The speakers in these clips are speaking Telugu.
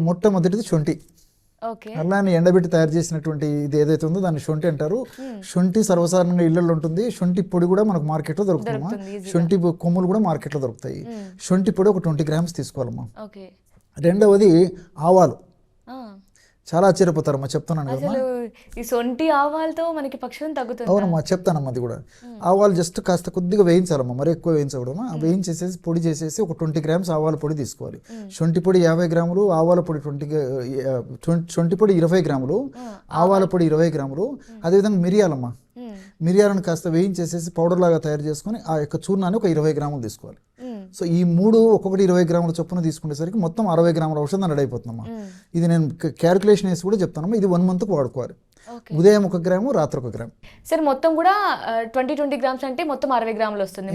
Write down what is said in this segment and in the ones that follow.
మొట్టమొదటిది శొంఠి. ఓకే. అల్లాన్ని ఎండబెట్టి తయారు చేసినటువంటి ఇది ఏదైతే ఉందో దాన్ని శొంఠి అంటారు. శొంఠి సర్వసాధారణంగా ఇళ్లలో ఉంటుంది. శొంఠి పొడి కూడా మనకు మార్కెట్లో దొరుకుతుందమ్మా. దొరుకుతుంది ఈజీగా. శొంఠి కొమ్ములు కూడా మార్కెట్లో దొరుకుతాయి. శొంఠి పొడి ఒక 20 గ్రామ్స్ తీసుకోవాలమ్మా. ఓకే. రెండవది ఆవాలు. ఆ, చాలా ఆశ్చర్యపోతారమ్మా, చెప్తున్నాను కదమ్మా. అసలు ఈ సొంటి ఆవాలతో మనకి పక్షం తగ్గుతుంది. అవునమ్మా, చెప్తానమ్మా. అది కూడా ఆవాలు జస్ట్ కాస్త కొద్దిగా వేయించాలమ్మా, మరి ఎక్కువ వేయించకూడమ్మా. వేయించేసేసి పొడి చేసేసి ఒక 20 గ్రామ్స్ ఆవాల పొడి తీసుకోవాలి. శొంఠి పొడి 50 గ్రాములు, ఆవాల పొడి శొంఠి పొడి 20 గ్రాములు, ఆవాల పొడి 20 గ్రాములు. అదేవిధంగా మిరియాలమ్మా, మిరియాలను కాస్త వేయించేసేసి పౌడర్ లాగా తయారు చేసుకొని ఆ యొక్క చూర్ణాన్ని ఒక 20 గ్రాములు తీసుకోవాలి. సో ఈ మూడు ఒక్కొక్కటి 20 గ్రాముల చొప్పున తీసుకునేసరికి మొత్తం 60 గ్రాముల ఔషధం రెడీ అయిపోతుందమ్మా. ఇది నేను క్యాలిక్యులేషన్ వేసి కూడా చెప్తానమ్మా. ఇది 1 మంత్కు వాడుకోవాలి. ఉదయం 1 గ్రాము, రాత్రి 1 గ్రాము. సరే, మొత్తం కూడా 20 గ్రామ్స్ అంటే మొత్తం 60 గ్రాములు వస్తుంది.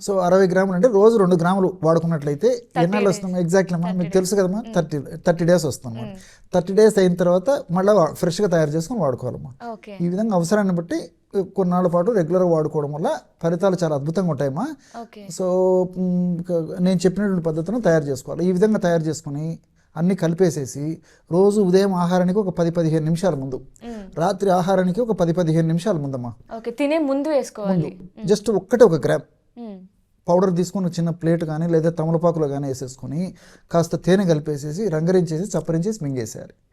సో 60 గ్రాములు అంటే రోజు 2 గ్రాములు వాడుకున్నట్లయితే ఎన్నాళ్ళు వస్తుంది ఎగ్జాక్ట్లీ అమ్మా? మీకు తెలుసు కదమ్మా, 30 డేస్ వస్తుంది. 30 డేస్ అయిన తర్వాత మళ్ళీ ఫ్రెష్గా తయారు చేసుకొని వాడుకోవాలమ్మా. ఈ విధంగా అవసరాన్ని బట్టి కొన్నాళ్ళ పాటు రెగ్యులర్గా వాడుకోవడం వల్ల ఫలితాలు చాలా అద్భుతంగా ఉంటాయమ్మా. సో నేను చెప్పినటువంటి పద్ధతిని తయారు చేసుకోవాలి. ఈ విధంగా తయారు చేసుకుని అన్నీ కలిపేసేసి రోజు ఉదయం ఆహారానికి ఒక 10-15 నిమిషాల ముందు, రాత్రి ఆహారానికి ఒక 10-15 నిమిషాల ముందమ్మా. తినే ముందు వేసుకోవాలి. జస్ట్ 1 గ్రామ్ పౌడర్ తీసుకొని చిన్న ప్లేట్ కానీ లేదా తమలపాకులో కానీ వేసేసుకొని కాస్త తేనె కలిపేసేసి రంగరించేసి చప్పరించేసి మింగేసేయాలి.